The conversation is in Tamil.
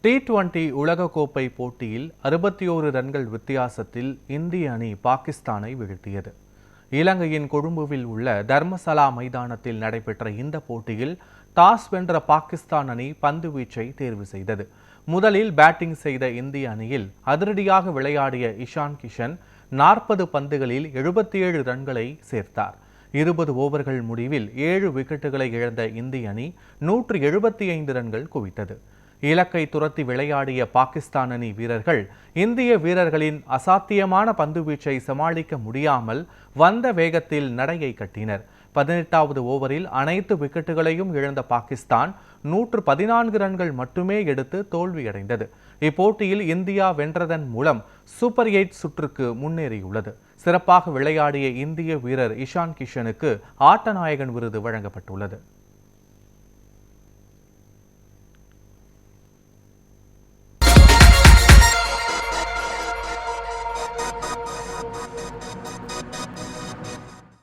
T20 உலகக்கோப்பை போட்டியில் 61 ரன்கள் வித்தியாசத்தில் இந்திய அணி பாகிஸ்தானை வீழ்த்தியது. இலங்கையின் கொழும்புவில் உள்ள தர்மசலா மைதானத்தில் நடைபெற்ற இந்த போட்டியில் டாஸ் வென்ற பாகிஸ்தான் அணி பந்து வீச்சை தேர்வு செய்தது. முதலில் பேட்டிங் செய்த இந்திய அணியில் அதிரடியாக விளையாடிய இஷான் கிஷன் 40 பந்துகளில் 77 ரன்களை சேர்த்தார். 20 ஓவர்கள் முடிவில் 7 விக்கெட்டுகளை இழந்த இந்திய அணி 175 ரன்கள் குவித்தது. இலக்கை துரத்தி விளையாடிய பாகிஸ்தான் அணி வீரர்கள் இந்திய வீரர்களின் அசாத்தியமான பந்துவீச்சை சமாளிக்க முடியாமல் வந்த வேகத்தில் நடையை கட்டினர். 18வது ஓவரில் அனைத்து விக்கெட்டுகளையும் இழந்த பாகிஸ்தான் 114 ரன்கள் மட்டுமே எடுத்து தோல்வியடைந்தது. இப்போட்டியில் இந்தியா வென்றதன் மூலம் சூப்பர் 8 சுற்றுக்கு முன்னேறியுள்ளது. சிறப்பாக விளையாடிய இந்திய வீரர் இஷான் கிஷனுக்கு ஆட்டநாயகன் விருது வழங்கப்பட்டுள்ளது.